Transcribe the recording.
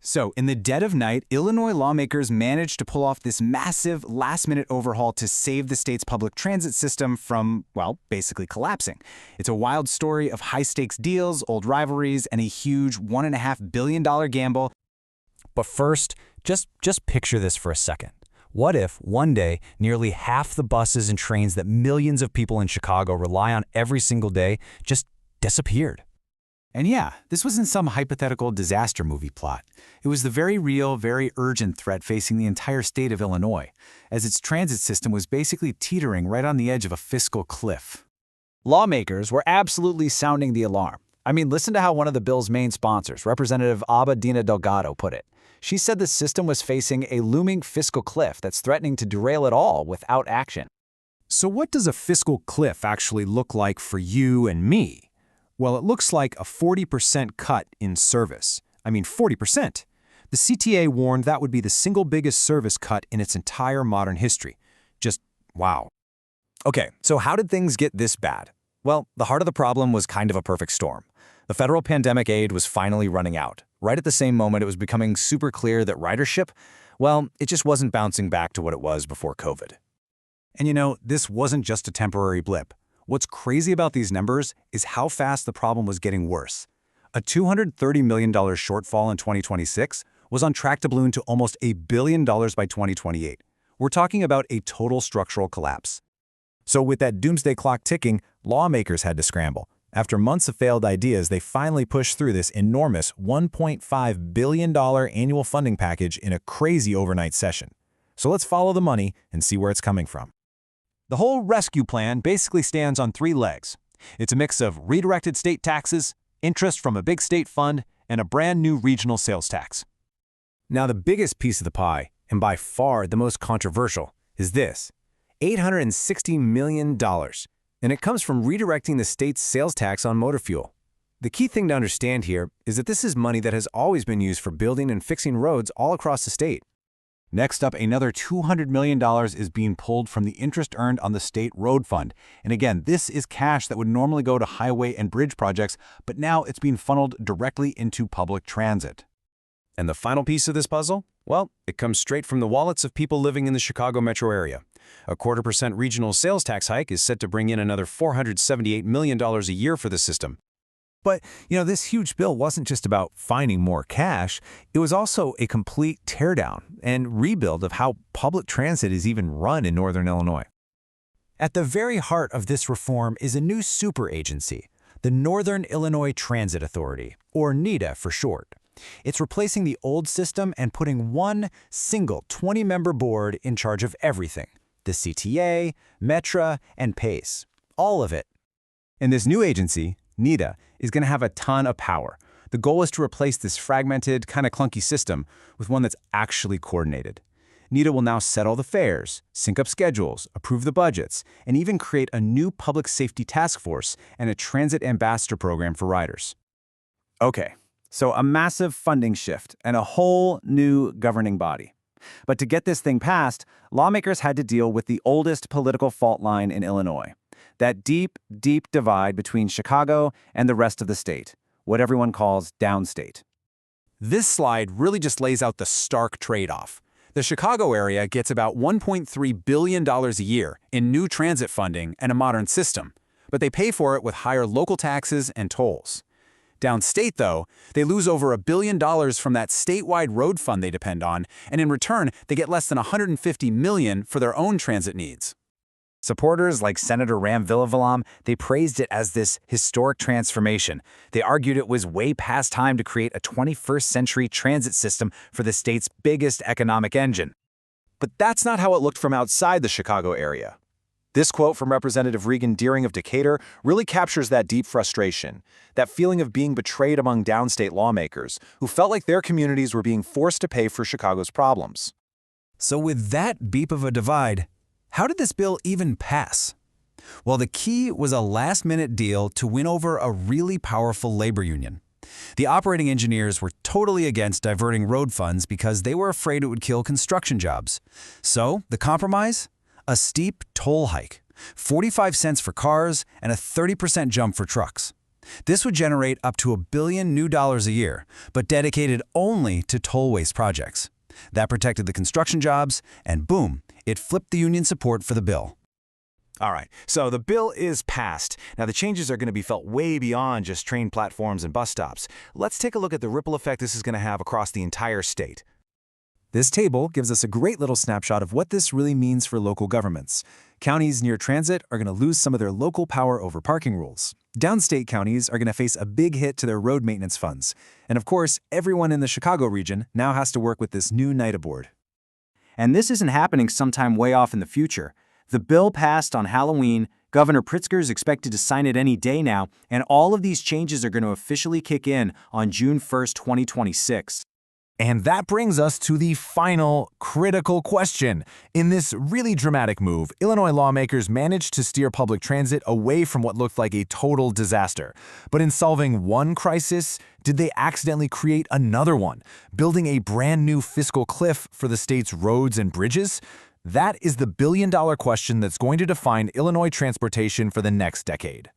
So, in the dead of night, Illinois lawmakers managed to pull off this massive last-minute overhaul to save the state's public transit system from, well, basically collapsing. It's a wild story of high-stakes deals, old rivalries, and a huge $1.5 billion gamble. But first, just picture this for a second. What if, one day, nearly half the buses and trains that millions of people in Chicago rely on every single day just disappeared? And yeah, this wasn't some hypothetical disaster movie plot. It was the very real, very urgent threat facing the entire state of Illinois, as its transit system was basically teetering right on the edge of a fiscal cliff. Lawmakers were absolutely sounding the alarm. I mean, listen to how one of the bill's main sponsors, Representative Dina Delgado, put it. She said the system was facing a looming fiscal cliff that's threatening to derail it all without action. So what does a fiscal cliff actually look like for you and me? Well, it looks like a 40% cut in service. I mean, 40%. The CTA warned that would be the single biggest service cut in its entire modern history. Just wow. Okay, so how did things get this bad? Well, the heart of the problem was kind of a perfect storm. The federal pandemic aid was finally running out. Right at the same moment, it was becoming super clear that ridership, well, it just wasn't bouncing back to what it was before COVID. And you know, this wasn't just a temporary blip. What's crazy about these numbers is how fast the problem was getting worse. A $230 million shortfall in 2026 was on track to balloon to almost $1 billion by 2028. We're talking about a total structural collapse. So with that doomsday clock ticking, lawmakers had to scramble. After months of failed ideas, they finally pushed through this enormous $1.5 billion annual funding package in a crazy overnight session. So let's follow the money and see where it's coming from. The whole rescue plan basically stands on 3 legs. It's a mix of redirected state taxes, interest from a big state fund, and a brand new regional sales tax. Now the biggest piece of the pie, and by far the most controversial, is this: $860 million. And it comes from redirecting the state's sales tax on motor fuel. The key thing to understand here is that this is money that has always been used for building and fixing roads all across the state. Next up, another $200 million is being pulled from the interest earned on the state road fund. And again, this is cash that would normally go to highway and bridge projects, but now it's being funneled directly into public transit. And the final piece of this puzzle? Well, it comes straight from the wallets of people living in the Chicago metro area. A 0.25% regional sales tax hike is set to bring in another $478 million a year for the system. But, you know, this huge bill wasn't just about finding more cash. It was also a complete teardown and rebuild of how public transit is even run in northern Illinois. At the very heart of this reform is a new super agency, the Northern Illinois Transit Authority, or NITA for short. It's replacing the old system and putting one single 20-member board in charge of everything: the CTA, Metra, and PACE. All of it. And this new agency, NITA, is going to have a ton of power. The goal is to replace this fragmented, kind of clunky system with one that's actually coordinated. NITA will now settle the fares, sync up schedules, approve the budgets, and even create a new public safety task force and a transit ambassador program for riders. Okay, so a massive funding shift and a whole new governing body. But to get this thing passed, lawmakers had to deal with the oldest political fault line in Illinois. That deep, deep divide between Chicago and the rest of the state, what everyone calls downstate. This slide really just lays out the stark trade-off. The Chicago area gets about $1.3 billion a year in new transit funding and a modern system, but they pay for it with higher local taxes and tolls. Downstate, though, they lose over $1 billion from that statewide road fund they depend on, and in return, they get less than $150 million for their own transit needs. Supporters like Senator Ram Villavelam, they praised it as this historic transformation. They argued it was way past time to create a 21st century transit system for the state's biggest economic engine. But that's not how it looked from outside the Chicago area. This quote from Representative Regan Deering of Decatur really captures that deep frustration, that feeling of being betrayed among downstate lawmakers who felt like their communities were being forced to pay for Chicago's problems. So with that beep of a divide, how did this bill even pass? Well, the key was a last-minute deal to win over a really powerful labor union. The operating engineers were totally against diverting road funds because they were afraid it would kill construction jobs. So, the compromise? A steep toll hike, 45 cents for cars and a 30% jump for trucks. This would generate up to $1 billion new a year, but dedicated only to toll waste projects. That protected the construction jobs, and boom, it flipped the union support for the bill. All right, so the bill is passed. Now, the changes are going to be felt way beyond just train platforms and bus stops. Let's take a look at the ripple effect this is going to have across the entire state. This table gives us a great little snapshot of what this really means for local governments. Counties near transit are going to lose some of their local power over parking rules. Downstate counties are going to face a big hit to their road maintenance funds. And of course, everyone in the Chicago region now has to work with this new NIDA board. And this isn't happening sometime way off in the future. The bill passed on Halloween, Governor Pritzker is expected to sign it any day now, and all of these changes are going to officially kick in on June 1st, 2026. And that brings us to the final critical question. In this really dramatic move, Illinois lawmakers managed to steer public transit away from what looked like a total disaster. But in solving one crisis, did they accidentally create another one, building a brand new fiscal cliff for the state's roads and bridges? That is the billion-dollar question that's going to define Illinois transportation for the next decade.